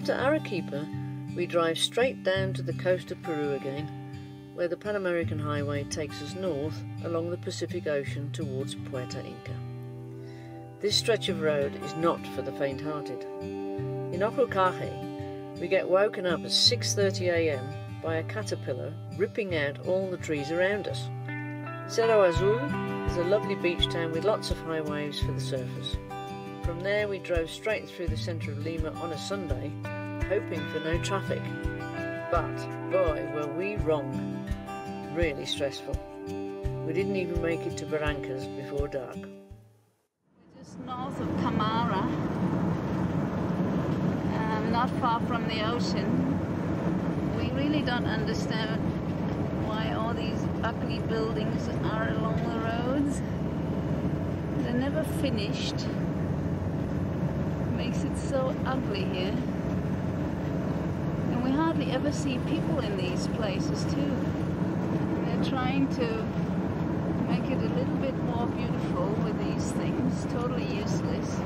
After Arequipa, we drive straight down to the coast of Peru again, where the Pan American Highway takes us north along the Pacific Ocean towards Puerto Inca. This stretch of road is not for the faint-hearted. In Huacachina, we get woken up at 6:30 AM by a caterpillar ripping out all the trees around us. Cerro Azul is a lovely beach town with lots of high waves for the surfers. From there we drove straight through the centre of Lima on a Sunday, hoping for no traffic. But boy, were we wrong. Really stressful. We didn't even make it to Barrancas before dark. We're just north of Camara, not far from the ocean. We really don't understand why all these ugly buildings are along the roads. They're never finished. It makes it so ugly here. And we hardly ever see people in these places too. They're trying to make it a little bit more beautiful with these things. Totally useless.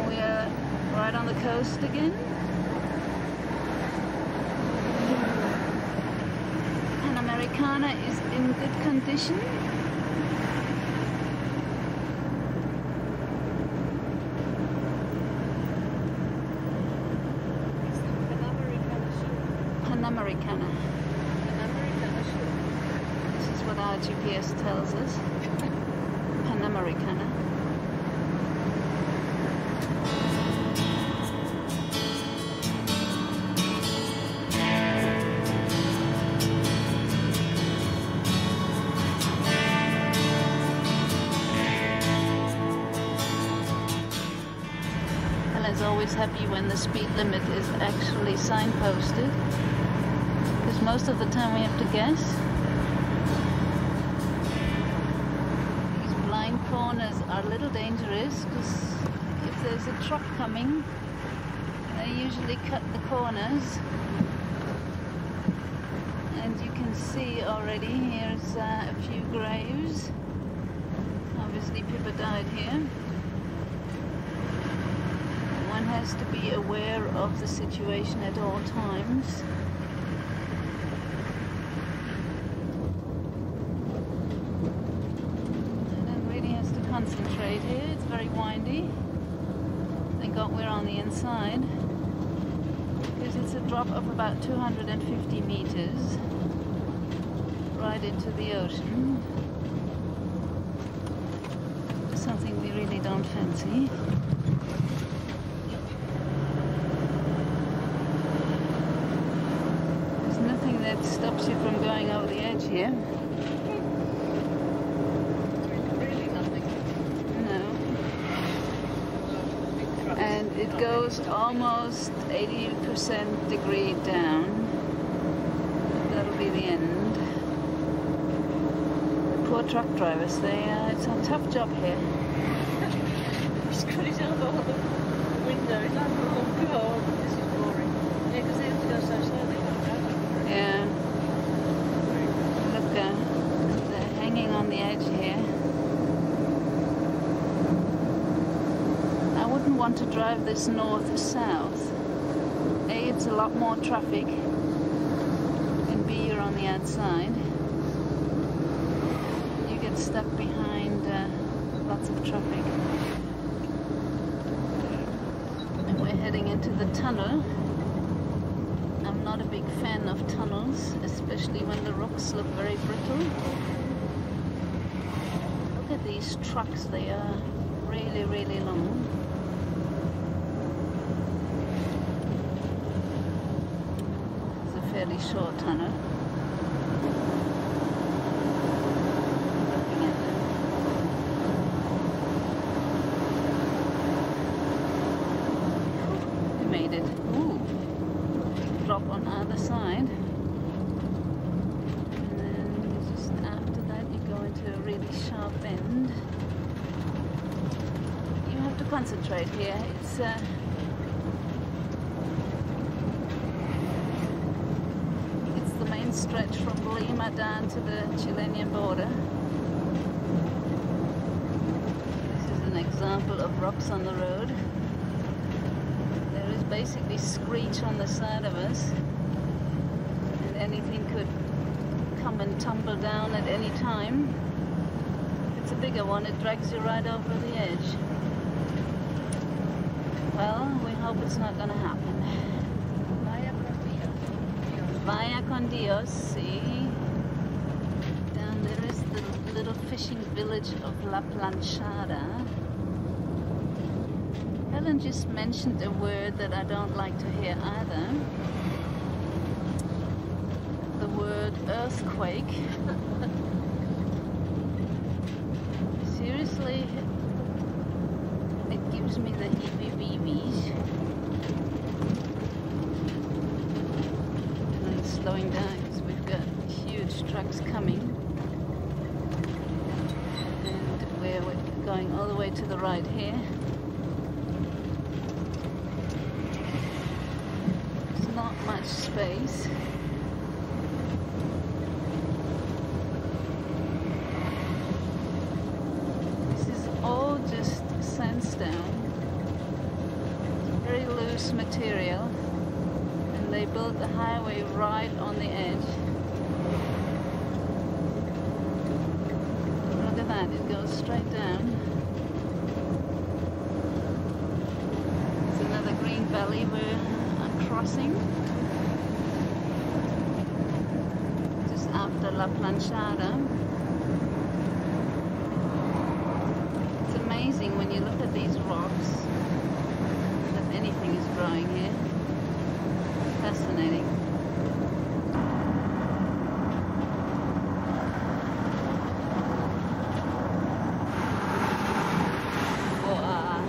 We're right on the coast again. Americana is in good condition. Panamericana. This is what our GPS tells us. Panamericana. Is always happy when the speed limit is actually signposted, because most of the time we have to guess. These blind corners are a little dangerous, because if there's a truck coming, they usually cut the corners. And you can see already, here's a few graves. Obviously people died here. One has to be aware of the situation at all times. And then really has to concentrate here. It's very windy. Thank God we're on the inside, because it's a drop of about 250 meters right into the ocean. Something we really don't fancy. That stops you from going over the edge here. Really nothing. No. And it goes almost 80% degree down. That'll be the end. The poor truck drivers, it's a tough job here. He's got his elbow on the window. He's like, oh God, this is boring. Yeah, because they have to go so slowly. Yeah, look, they're hanging on the edge here. I wouldn't want to drive this north-south. A, it's a lot more traffic, and B, you're on the outside. You get stuck behind lots of traffic. And we're heading into the tunnel. I'm not a big fan of tunnels, especially when the rocks look very brittle. Look at these trucks, they are really, really long. It's a fairly short tunnel. Looking at them. We made it. Ooh. Drop on either side, and then just after that you go into a really sharp bend. You have to concentrate here. It's the main stretch from Lima down to the Chilean border. This is an example of rocks on the road. There basically screech on the side of us, and anything could come and tumble down at any time. If it's a bigger one, it drags you right over the edge. Well, we hope it's not gonna happen. Vaya con Dios, see? Down there is the little fishing village of La Planchada. Helen just mentioned a word that I don't like to hear either. The word earthquake. Seriously, it gives me the heebie-jeebies. And I'm slowing down because we've got huge trucks coming. And we're going all the way to the right here. There's not much space. All just sandstone, very loose material, and they built the highway right on the edge. Look at that, it goes straight down. There's another green valley where I'm crossing, just after La Planchada. Amazing when you look at these rocks that anything is growing here. Fascinating. Wow.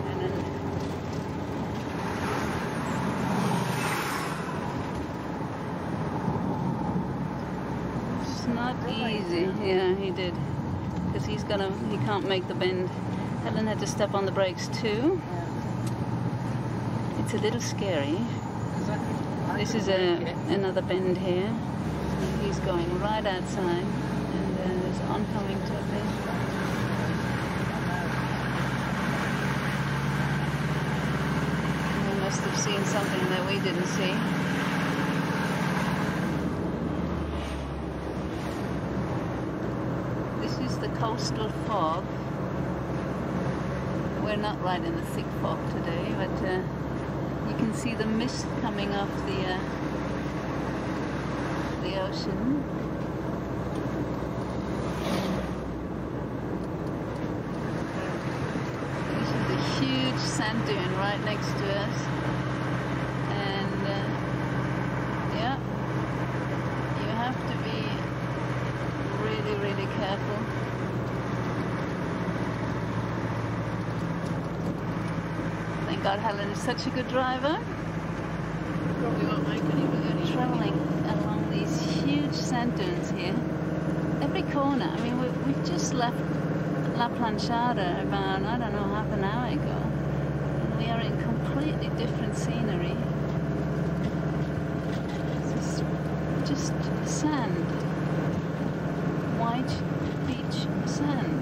And then it's not easy. Yeah, he did. Because he can't make the bend. Helen had to step on the brakes too. It's a little scary. This is another bend here. He's going right outside, and there's oncoming traffic. We must have seen something that we didn't see. The coastal fog. We're not right in the thick fog today, but you can see the mist coming off the ocean. This is a huge sand dune right next to us, and yeah, you have to be really careful. Thank God Helen is such a good driver. Probably won't make any travelling along these huge sand dunes here. Every corner. I mean, we've just left La Planchada about, I don't know, half an hour ago. And we are in completely different scenery. This is just sand. White beach sand.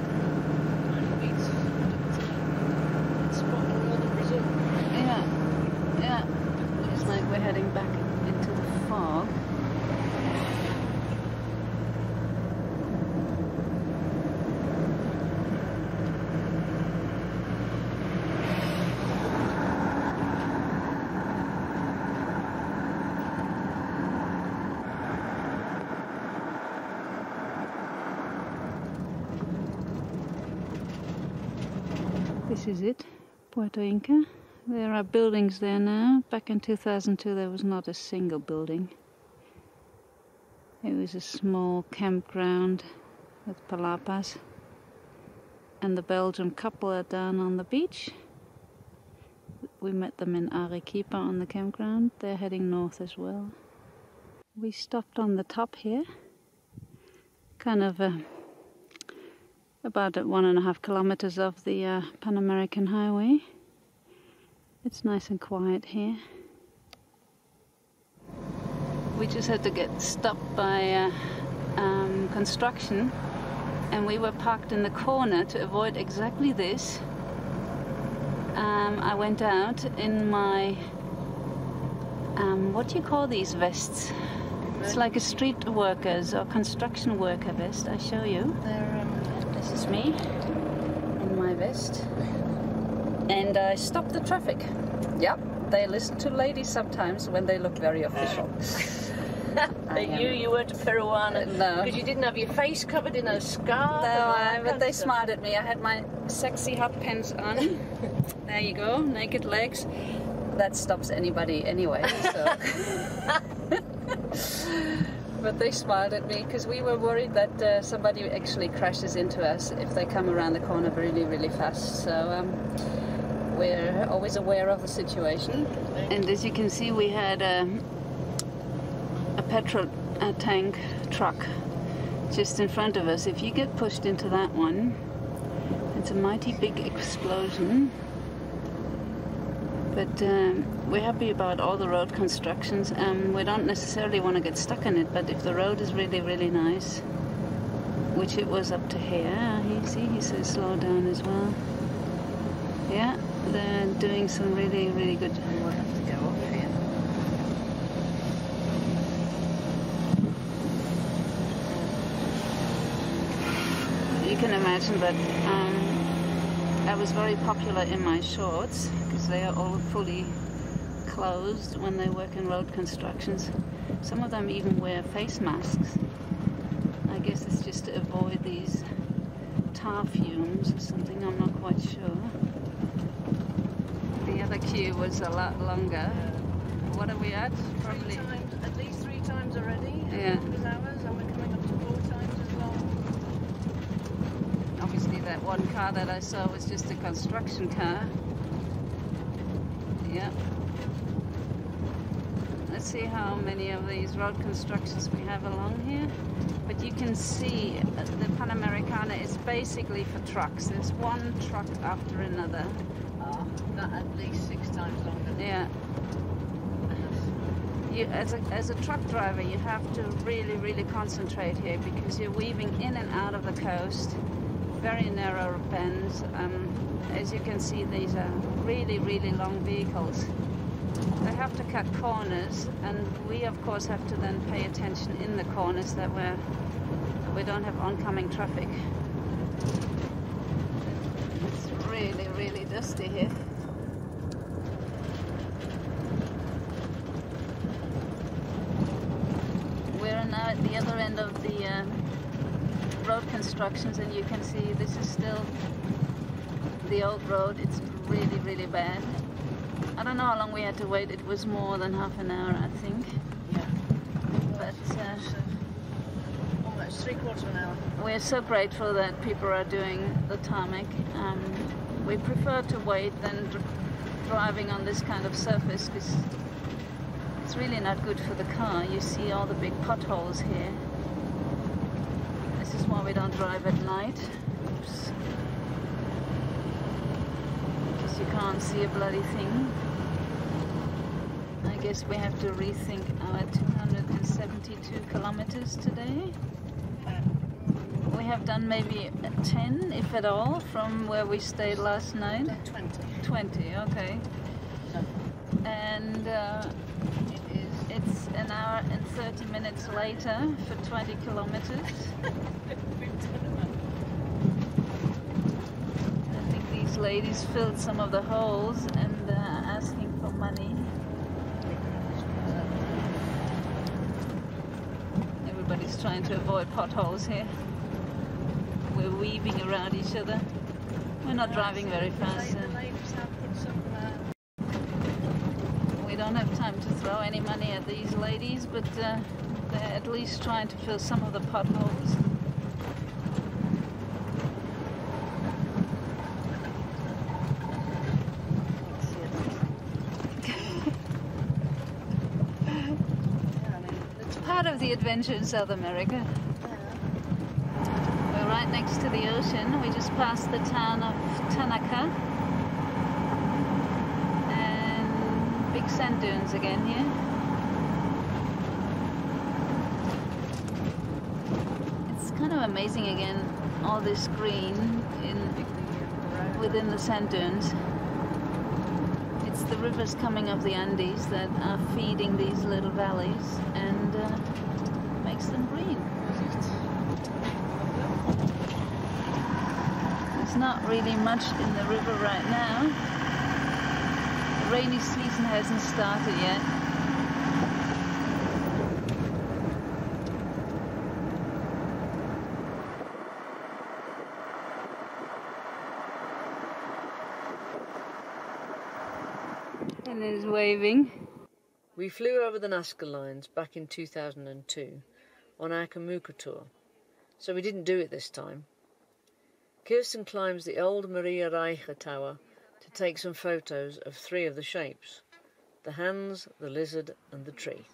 Yeah. Looks like we're heading back into the fog. This is it, Puerto Inca. There are buildings there now. Back in 2002 there was not a single building. It was a small campground with palapas. And the Belgian couple are down on the beach. We met them in Arequipa on the campground. They're heading north as well. We stopped on the top here. Kind of about 1.5 kilometers off the Pan American Highway. It's nice and quiet here. We just had to get stopped by construction, and we were parked in the corner to avoid exactly this. I went out in my, what do you call these vests? It's like a street worker's or construction worker vest. I show you. This is me in my vest. And I stopped the traffic. Yep, they listen to ladies sometimes when they look very official. You weren't a Peruana? No. Because you didn't have your face covered in a scarf? No, but they smiled at me. I had my sexy hot pants on. There you go, naked legs. That stops anybody anyway, so. But they smiled at me because we were worried that somebody actually crashes into us if they come around the corner really, really fast. So we're always aware of the situation. And as you can see, we had a petrol tank truck just in front of us. If you get pushed into that one, it's a mighty big explosion. But we're happy about all the road constructions. We don't necessarily want to get stuck in it, but if the road is really, really nice, which it was up to here, you see, he says slow down as well. Yeah, they're doing some really, really good. We'll have to go off here. You can imagine that I was very popular in my shorts because they are all fully closed when they work in road constructions. Some of them even wear face masks. I guess it's just to avoid these tar fumes or something, I'm not quite sure. The other queue was a lot longer. What are we at? Probably At least 3 times already. Yeah. Hours, and we're coming up to 4 times as long. Obviously that one car that I saw was just a construction car. Yeah. Let's see how many of these road constructions we have along here. But you can see the Panamericana is basically for trucks. There's one truck after another. Not at least 6 times longer. Yeah. As a truck driver, you have to really, really concentrate here because you're weaving in and out of the coast. Very narrow bends. As you can see, these are really, really long vehicles. They have to cut corners, and we of course have to then pay attention in the corners that we don't have oncoming traffic. It's really, really dusty here. We're now at the other end of the road constructions, and you can see this is still the old road. It's really, really bad. I don't know how long we had to wait. It was more than half an hour, I think. Yeah. But almost 3/4 of an hour. we're so grateful that people are doing the tarmac. We prefer to wait than driving on this kind of surface because it's really not good for the car. You see all the big potholes here. This is why we don't drive at night. Oops. Because you can't see a bloody thing. I guess we have to rethink our 272 kilometers today. We have done maybe 10, if at all, from where we stayed last night. 20. 20, okay. And it's an hour and 30 minutes later for 20 kilometers. I think these ladies filled some of the holes and asking for money. Everybody's trying to avoid potholes here. We're weaving around each other. We're not driving very fast. The ladies have put some... We don't have time to throw any money at these ladies, but they're at least trying to fill some of the potholes. It's part of the adventure in South America. We're right next to the ocean. We just passed the town of Tanaka. And big sand dunes again here. It's kind of amazing again, all this green within the sand dunes. the rivers coming up the Andes that are feeding these little valleys and makes them green. There's not really much in the river right now. The rainy season hasn't started yet. And it's waving. We flew over the Nazca lines back in 2002 on our Kamuka tour, so we didn't do it this time. Kirsten climbs the old Maria Reiche Tower to take some photos of 3 of the shapes: the hands, the lizard and the tree.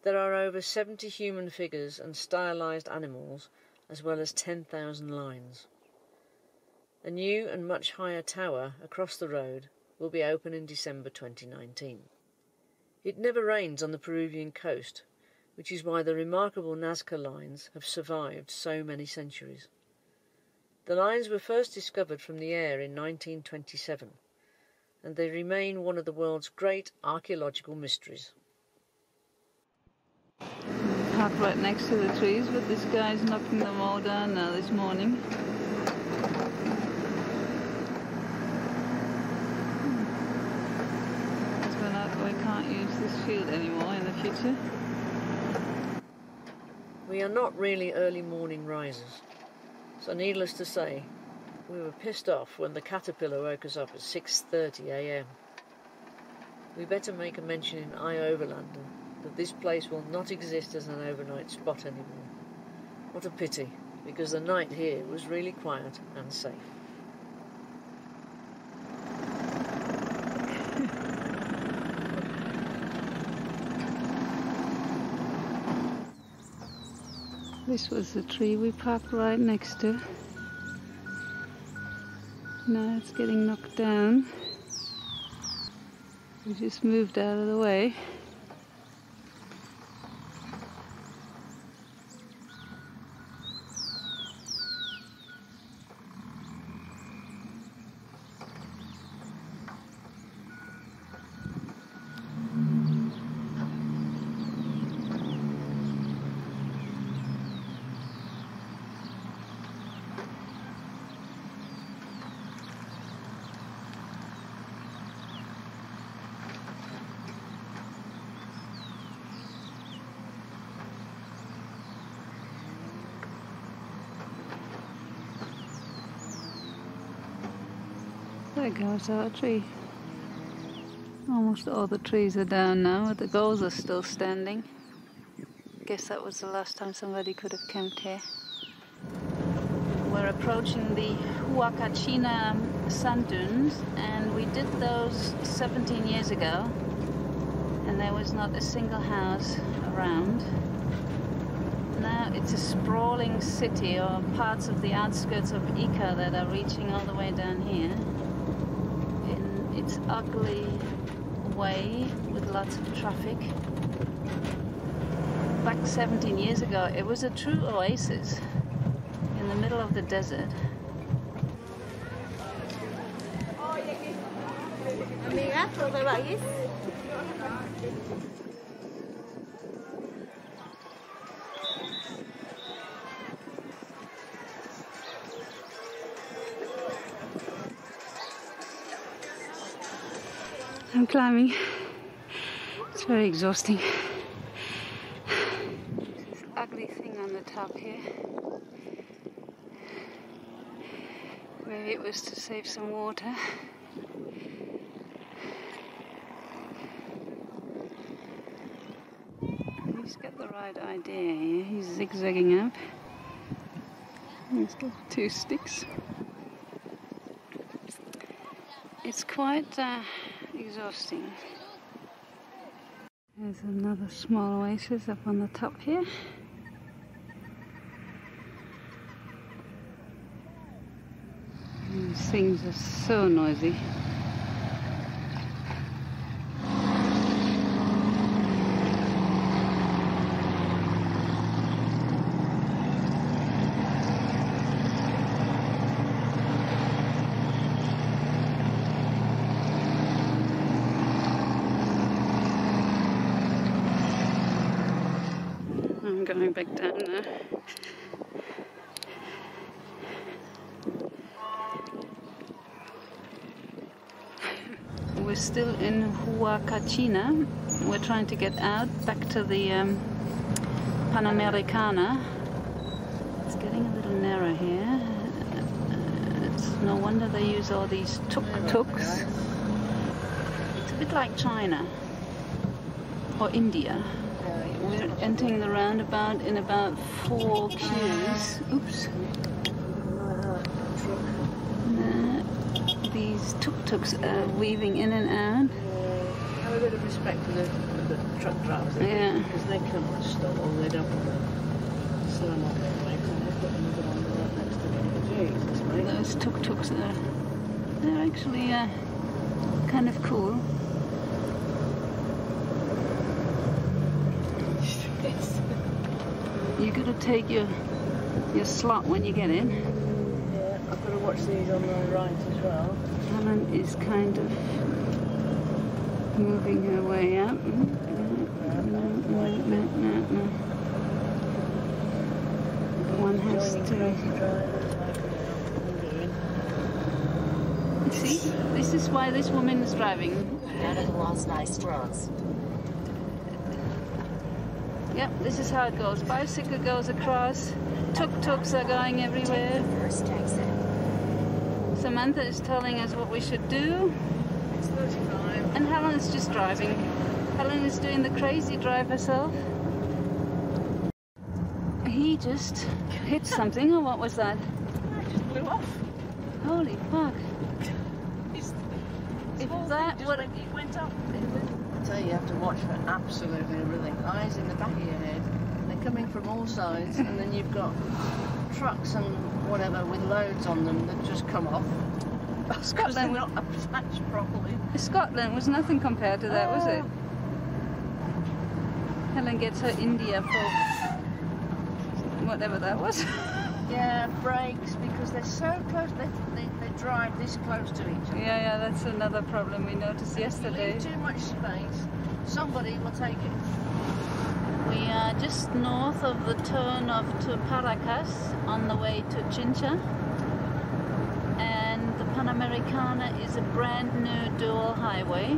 There are over 70 human figures and stylized animals, as well as 10,000 lines. A new and much higher tower across the road will be open in December 2019. It never rains on the Peruvian coast, which is why the remarkable Nazca lines have survived so many centuries. The lines were first discovered from the air in 1927, and they remain one of the world's great archaeological mysteries. Parked right next to the trees, but this guy's knocking them all down now this morning. We can't use this field anymore in the future. We are not really early morning risers, so needless to say, we were pissed off when the caterpillar woke us up at 6:30 a.m. We better make a mention in iOverlander that this place will not exist as an overnight spot anymore. What a pity, because the night here was really quiet and safe. This was the tree we parked right next to. Now it's getting knocked down. We just moved out of the way. There goes our tree. Almost all the trees are down now, but the goals are still standing. Guess that was the last time somebody could have camped here. We're approaching the Huacachina sand dunes, and we did those 17 years ago, and there was not a single house around. Now it's a sprawling city, or parts of the outskirts of Ica that are reaching all the way down here. Its ugly way with lots of traffic. Back 17 years ago, it was a true oasis in the middle of the desert. Amiga, ¿dónde vais? I'm climbing. It's very exhausting. This ugly thing on the top here. Maybe it was to save some water. He's got the right idea here. He's zigzagging up. He's got 2 sticks. It's quite exhausting. There's another small oasis up on the top here. These things are so noisy. going back down now. We're still in Huacachina. We're trying to get out back to the Panamericana. It's getting a little narrow here. It's no wonder they use all these tuk-tuks. It's a bit like China or India. We're entering the roundabout in about 4 queues. Oops. These tuk-tuks are weaving in and out. Have a bit of respect for the truck drivers, because they cannot stop or they don't want to slam on their brakes, and they've got another one right next to them. Jesus, mate. Those tuk-tuks they're actually kind of cool. You got to take your slot when you get in. Yeah, I've got to watch these on the right as well. Helen is kind of moving her way up. One has to. See, this is why this woman is driving. None of the lost nice roads. Yep, this is how it goes. Bicycle goes across, tuk-tuks are going everywhere. First exit. Samantha is telling us what we should do. It's 35. And Helen is just driving. Helen is doing the crazy drive herself. He just hit something, or what was that? It just blew off. Holy fuck. If that would it went up. I tell you, you have to watch for absolutely everything. Eyes in the back of your head. They're coming from all sides, and then you've got trucks and whatever with loads on them that just come off. Scotland not attached properly. Scotland was nothing compared to that, was it? Helen gets her India for whatever that was. Yeah, brakes, because they're so close. They drive this close to each other. Yeah, that's another problem we noticed yesterday. If you leave too much space, somebody will take it. We are just north of the turn of to Paracas on the way to Chincha. And the Panamericana is a brand new dual highway.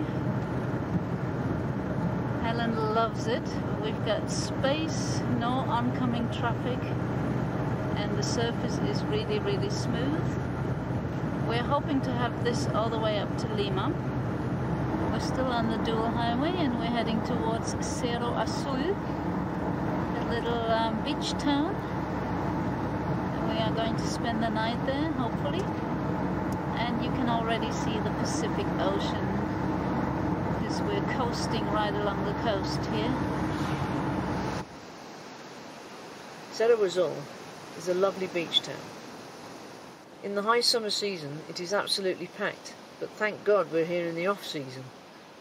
Helen loves it. We've got space, no oncoming traffic, and the surface is really, really smooth. We're hoping to have this all the way up to Lima. We're still on the dual highway and we're heading towards Cerro Azul, a little beach town. And we are going to spend the night there, hopefully. And you can already see the Pacific Ocean because we're coasting right along the coast here. Cerro Azul is a lovely beach town. In the high summer season it is absolutely packed, but thank God we're here in the off season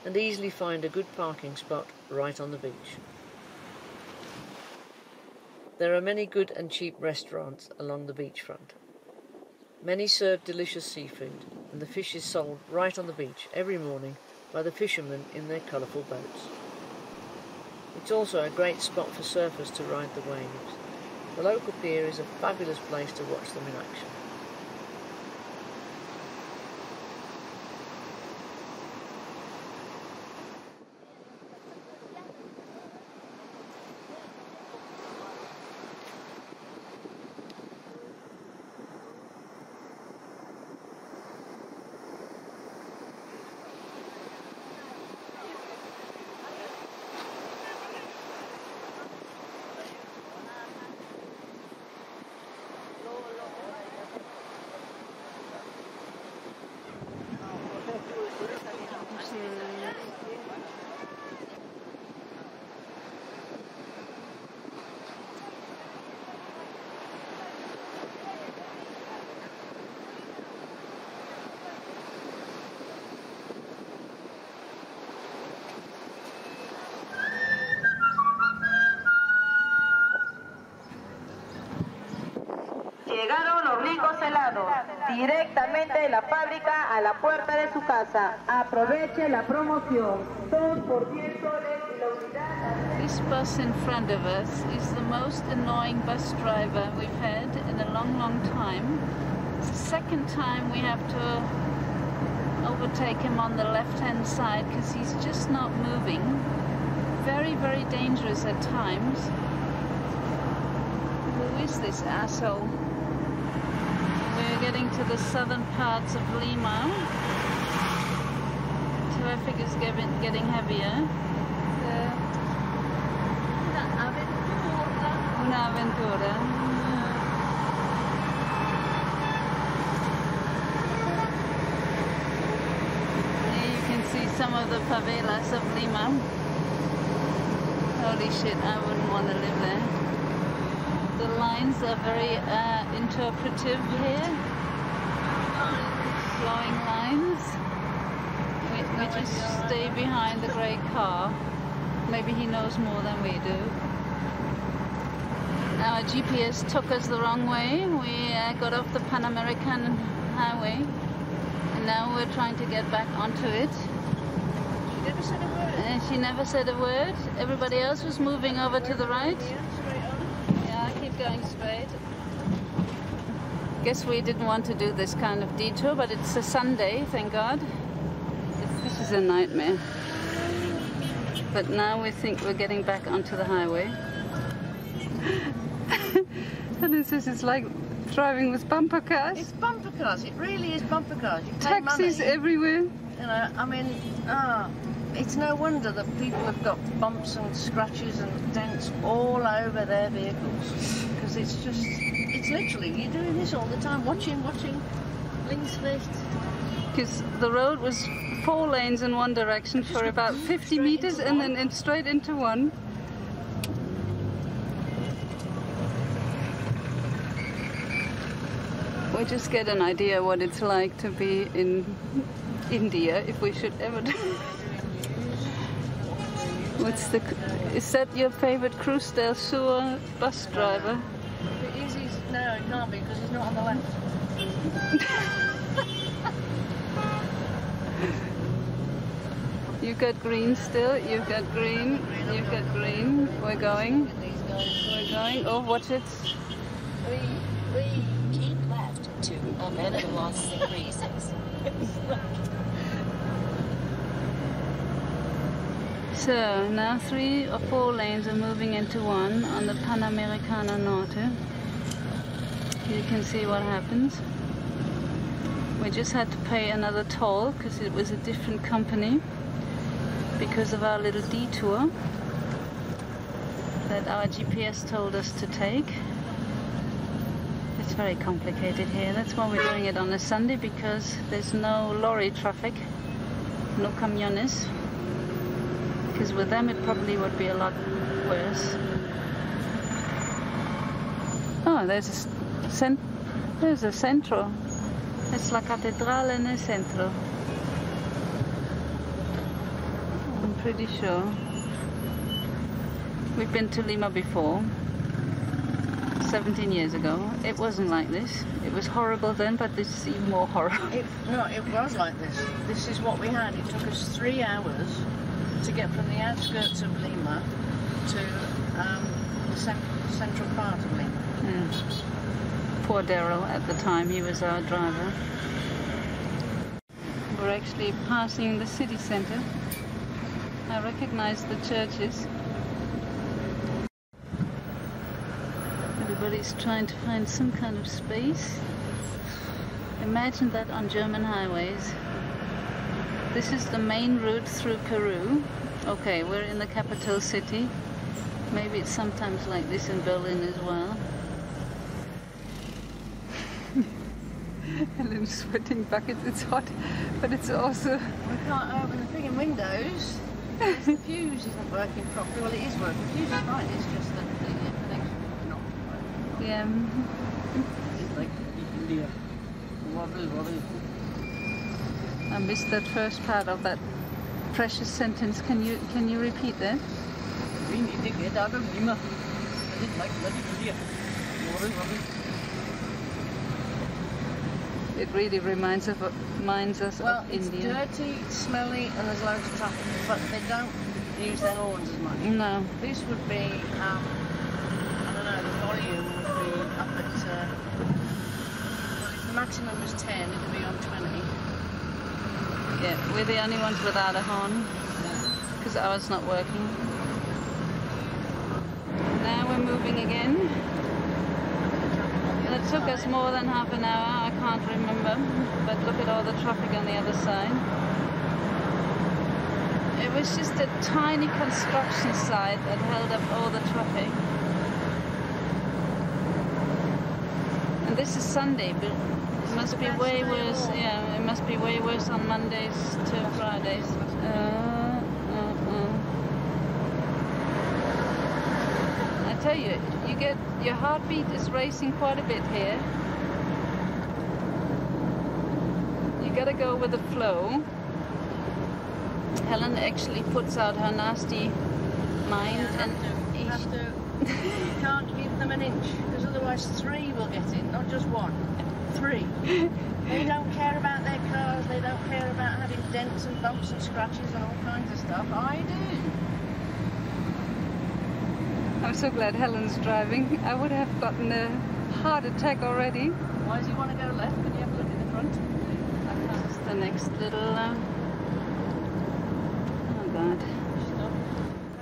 and easily find a good parking spot right on the beach. There are many good and cheap restaurants along the beachfront. Many serve delicious seafood, and the fish is sold right on the beach every morning by the fishermen in their colourful boats. It's also a great spot for surfers to ride the waves. The local pier is a fabulous place to watch them in action. directamente de la fábrica a la puerta de su casa. Aproveche la promoción. 2 por 10 soles y la unidad. This bus in front of us is the most annoying bus driver we've had in a long, long time. It's the second time we have to overtake him on the left-hand side because he's just not moving. Very, very dangerous at times. Who is this asshole? We're getting to the southern parts of Lima. Traffic is getting heavier. Una aventura. Here you can see some of the favelas of Lima. Holy shit, I wouldn't want to live there. The lines are very interpretive here. Flowing lines. We just stay behind the grey car. Maybe he knows more than we do. Our GPS took us the wrong way. We got off the Pan American highway and now we're trying to get back onto it. She never said a word. She never said a word. Everybody else was moving over to the right. Yeah, I keep going straight. Guess we didn't want to do this kind of detour, but it's a Sunday, thank God. This is a nightmare. But now we think we're getting back onto the highway. And this is like driving with bumper cars. It's bumper cars. It really is bumper cars. You pay Taxis money. everywhere. You know, I mean, it's no wonder that people have got bumps and scratches and dents all over their vehicles. Because it's just, it's literally, you're doing this all the time, watching, links, rechts. Because the road was 4 lanes in one direction for about 50 meters and then straight into one. We just get an idea what it's like to be in India, if we should ever do. Is that your favorite Cruz del Sur bus driver? No, it can't be because he's not on the left. You've got green still, you've got green, you've got green. We're going. We're going. Oh, watch it. Keep left to horrendous increases. So now 3 or 4 lanes are moving into one on the Panamericana Norte. You can see what happens. We just had to pay another toll because it was a different company because of our little detour that our GPS told us to take. It's very complicated here. That's why we're doing it on a Sunday, because there's no lorry traffic, no camiones. Because with them it probably would be a lot worse. Oh, there's a centro. It's la catedral en el centro. I'm pretty sure. We've been to Lima before. 17 years ago. It wasn't like this. It was horrible then, but this is even more horrible. No, it was like this. This is what we had. It took us 3 hours to get from the outskirts of Lima to the central part of Lima. Yeah. Poor Daryl at the time, he was our driver. We're actually passing the city center. I recognize the churches. Everybody's trying to find some kind of space. Imagine that on German highways. This is the main route through Peru. Okay, we're in the capital city. Maybe it's sometimes like this in Berlin as well. Helen's sweating buckets. It's hot, but it's also... We can't open the friggin' windows. The fuse isn't working properly. Well, it is working. The fuse is fine. It's just that the connection is not working. Yeah. It's like India. Wobble. I missed that first part of that precious sentence. Can you repeat that? We need to get out of Lima. It's like India. Wobble. It really reminds us of India. Well, it's dirty, smelly, and there's loads of traffic, but they don't use their horns as much. No. This would be, I don't know, the volume would be up at, well, if the maximum was 10, it would be on 20. Yeah, we're the only ones without a horn, because ours not working. Now we're moving again. And it took us more than half an hour, I can't remember, but look at all the traffic on the other side. It was just a tiny construction site that held up all the traffic. And this is Sunday, but it must be way worse. Yeah, it must be way worse on Mondays to Fridays. I tell you, your heartbeat is racing quite a bit here. You gotta go with the flow. Helen actually puts out her nasty mind, and You can't give them an inch, because otherwise 3 will get in, not just 1. 3. They don't care about their cars, they don't care about having dents and bumps and scratches and all kinds of stuff. I do. I'm so glad Helen's driving. I would have gotten a heart attack already. Why does he want to go left? Can you have a look at the front? That's the next little... Oh God.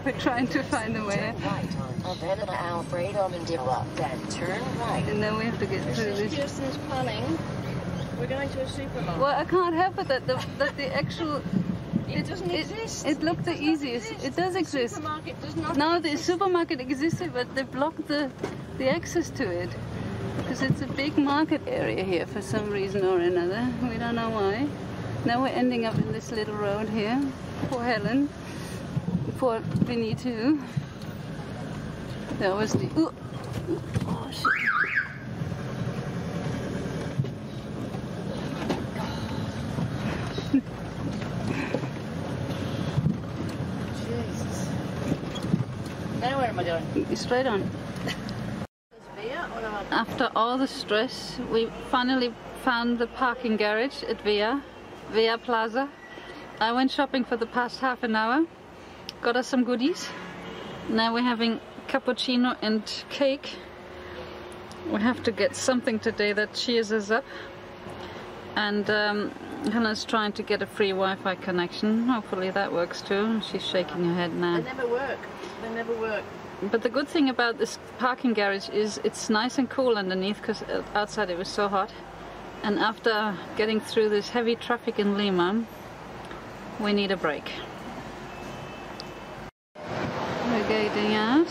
We're trying to find a way. Turn right on Avenida Alfredo Mandela, then turn right. And then we have to get through this. Kirsten's planning. We're going to a supermarket. Well, I can't help it that the actual... It doesn't exist. It looked the easiest. It does exist. The supermarket does not No, exist. the supermarket existed, but they blocked the access to it. Because it's a big market area here for some reason or another. We don't know why. Now we're ending up in this little road here. Poor Helen. Poor Vinny too. That was the... Ooh. Oh, shit. Jesus. Now where am I going? Straight on. After all the stress, we finally found the parking garage at Via Plaza. I went shopping for the past half an hour, got us some goodies. Now we're having cappuccino and cake. We have to get something today that cheers us up. And Hannah's trying to get a free Wi-Fi connection. Hopefully that works too. She's shaking her head now. They never work. They never work. But the good thing about this parking garage is it's nice and cool underneath, because outside it was so hot. And after getting through this heavy traffic in Lima, we need a break. We're getting out.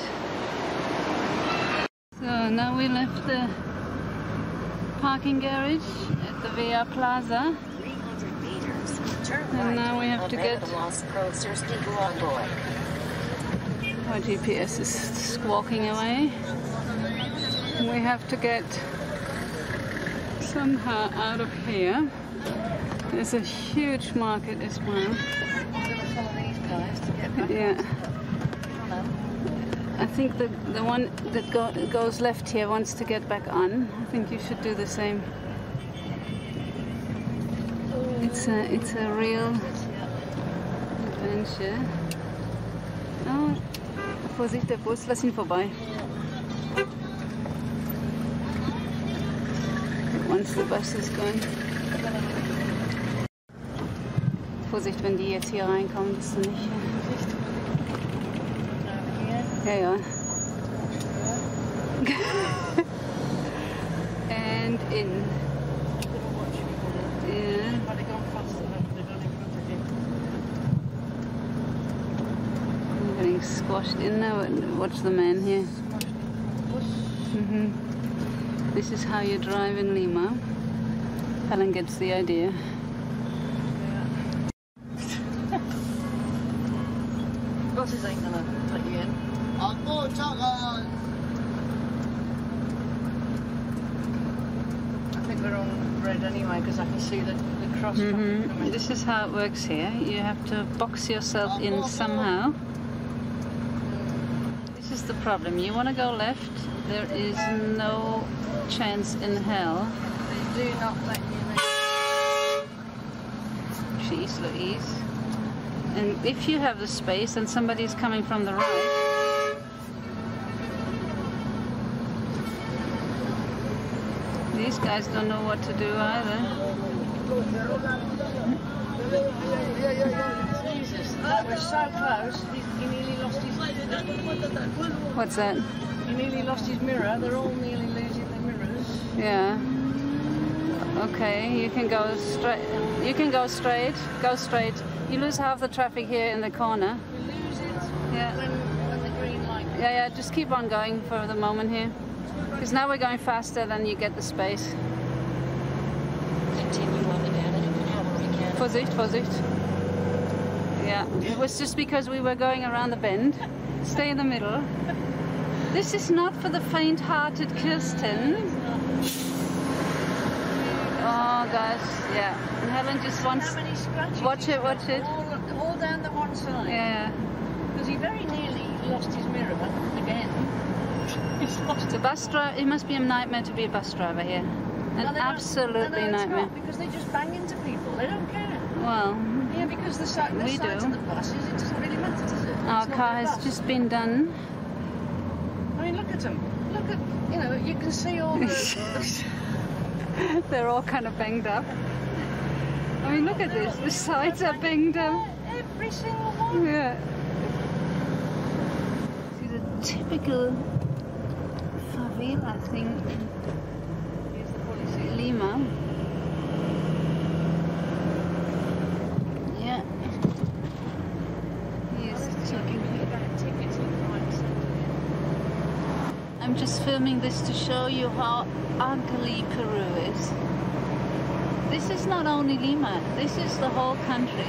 So now we left the parking garage at the Via Plaza. 300 meters. Turn right. And now we have to get... Our GPS is squawking away. We have to get somehow out of here. There's a huge market as well. Yeah. I think the one that goes left here wants to get back on. I think you should do the same. It's a real adventure. Oh. Vorsicht, der Bus, lass ihn vorbei. Once the bus is gone. Vorsicht, wenn die jetzt hier reinkommen, dass du nicht... Ja, ja. And in. Yeah. Getting squashed in now, and watch the man here. This is how you drive in Lima. Helen gets the idea. Buses ain't gonna let you in. I think we're on red anyway, because I can see the cross traffic coming. This is how it works here. You have to box yourself in somehow. This is the problem. You want to go left, there is no chance in hell. They do not let you in. Isla is. And if you have the space and somebody's coming from the right, these guys don't know what to do either. Jesus, that was so close. He nearly lost his... What's that? He nearly lost his mirror. They're all nearly losing their mirrors. Yeah. Okay, you can go straight. You can go straight. Go straight. You lose half the traffic here in the corner. We lose it Yeah. when the green light... Yeah, just keep on going for the moment here. Because now we're going faster than you get the space. Continue on the Canada. Vorsicht, Vorsicht. Yeah, it was just because we were going around the bend. Stay in the middle. This is not for the faint-hearted Kirsten. Oh gosh, yeah. And Helen just wants... How many scratches? Watch it, watch it. All down the one side. Yeah. Because he very nearly lost his mirror again. He's lost The bus driver, it must be a nightmare to be a bus driver here. An absolutely it's nightmare. not, because they just bang into people. They don't care. Well, Yeah, because the sides We of do. the buses, it doesn't really matter, does it? our It's not car their has bus. just been done. I mean, look at them. Look at, you know, you can see all the... They're all kind of banged up. I mean, look at this. The sides are banged up. Every single one. Yeah. See the typical favela thing in Lima. Yeah. He is checking. I'm just filming this to show you how ugly Peru is. This is not only Lima, this is the whole country.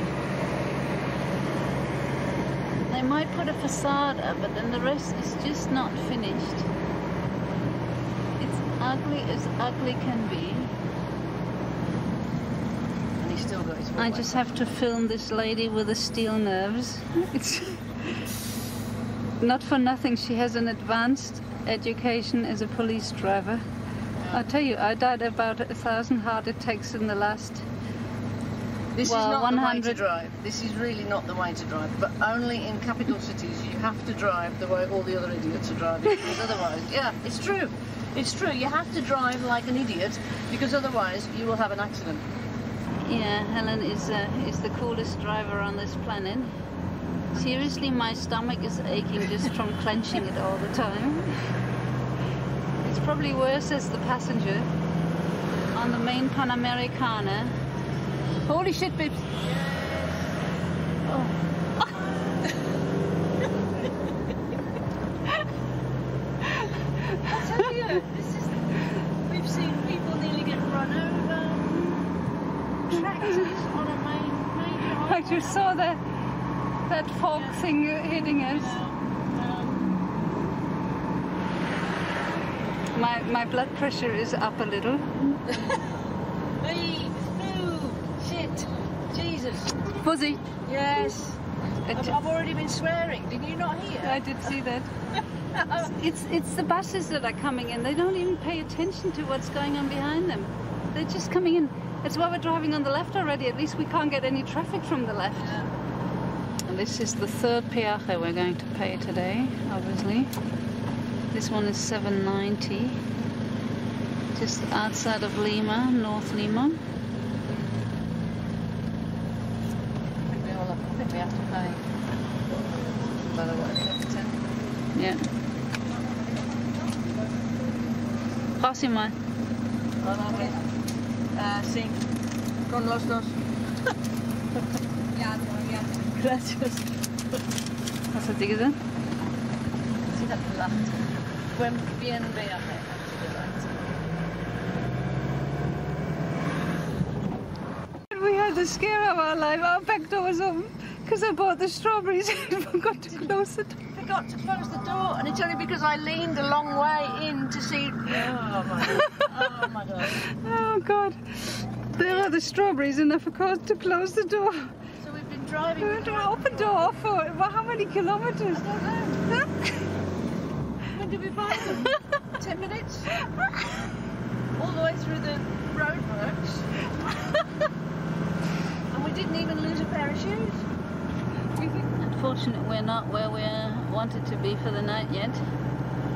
They might put a facade up, but then the rest is just not finished. It's ugly as ugly can be. And he's still got his I just have to film this lady with the steel nerves. It's not for nothing, she has an advanced education as a police driver. I'll tell you, I died about 1,000 heart attacks in the last... This well, is not 100... the way to drive. This is really not the way to drive. But only in capital cities you have to drive the way all the other idiots are driving. Because otherwise, yeah, it's true. It's true. You have to drive like an idiot because otherwise you will have an accident. Yeah, Helen is the coolest driver on this planet. Seriously, my stomach is aching just from clenching it all the time. It's probably worse as the passenger on the main Panamericana. Holy shit, babes! Oh. I tell you, we've seen people nearly get run over. Tractors on a main highway. I just saw that fog thing hitting us. My blood pressure is up a little. Hey, no, shit, Jesus. Fuzzy. Yes. I've already been swearing. Did you not hear? I did see that. It's the buses that are coming in. They don't even pay attention to what's going on behind them. They're just coming in. That's why we're driving on the left already. At least we can't get any traffic from the left. Yeah. And this is the third peaje we're going to pay today, obviously. This one is $7.90. Just outside of Lima, North Lima. I think we have to pay. By the way, 10. Yeah. Próxima. Sí. Con los dos. Gracias. Was hat sie gesagt? Sie hat gelacht. Buen bien viaje. We had the scare of our life. Our back door was open because I bought the strawberries and forgot to close it. Forgot to close the door, and it's only because I leaned a long way in to see. Oh my god! Oh my god! Oh God! There are the strawberries, and I forgot to close the door. So we've been driving. We went to open door for how many kilometers? I don't know. When did we buy them? 10 minutes? All the way through the roadworks. And we We didn't even lose a pair of shoes. Unfortunately, we're not where we wanted to be for the night yet.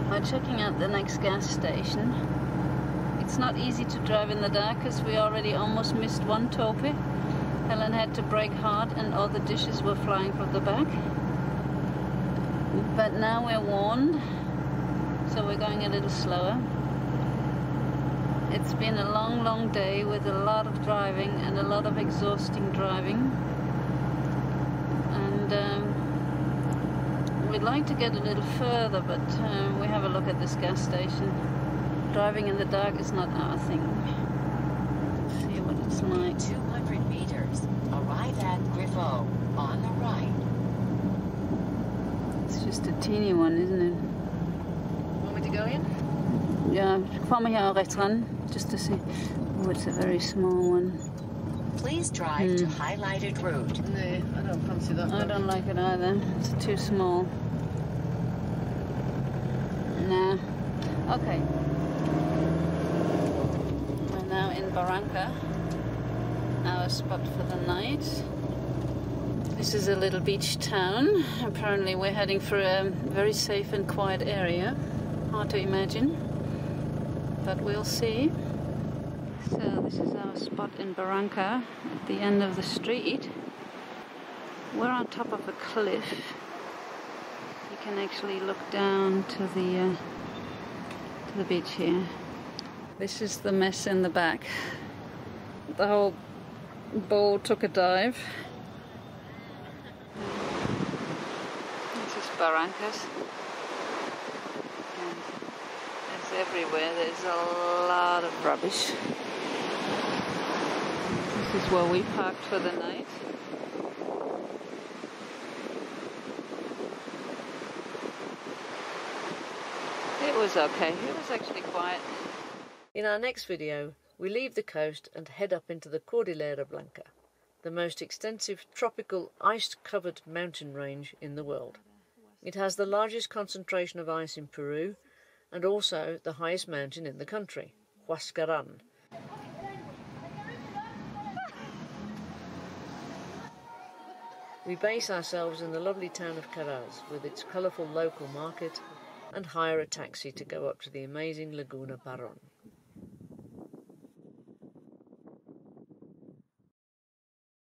We're checking out the next gas station. It's not easy to drive in the dark because we already almost missed one tope. Helen had to brake hard and all the dishes were flying from the back. But now we're warned, so we're going a little slower. It's been a long, long day with a lot of driving and a lot of exhausting driving. And we'd like to get a little further, but we have a look at this gas station. Driving in the dark is not our thing. Let's see what it's like. 200 meters. Arrive at Griffo on the right. It's just a teeny one, isn't it? Want me to go in? Yeah, kwam hier rechts ran, just to see. Oh, it's a very small one. Please drive to highlighted route. No, I don't fancy that. I don't like it either. It's too small. Nah. Okay. We're now in Barranca, our spot for the night. This is a little beach town. Apparently we're heading for a very safe and quiet area. Hard to imagine, but we'll see. So this is our spot in Barranca at the end of the street. We're on top of a cliff. You can actually look down to the beach here. This is the mess in the back. The whole bowl took a dive. This is Barrancas. And it's everywhere. There's a lot of rubbish. This is where we parked for the night. It was okay. It was actually quiet. In our next video, we leave the coast and head up into the Cordillera Blanca, the most extensive tropical ice-covered mountain range in the world. It has the largest concentration of ice in Peru and also the highest mountain in the country, Huascarán. We base ourselves in the lovely town of Caraz with its colourful local market and hire a taxi to go up to the amazing Laguna Barron.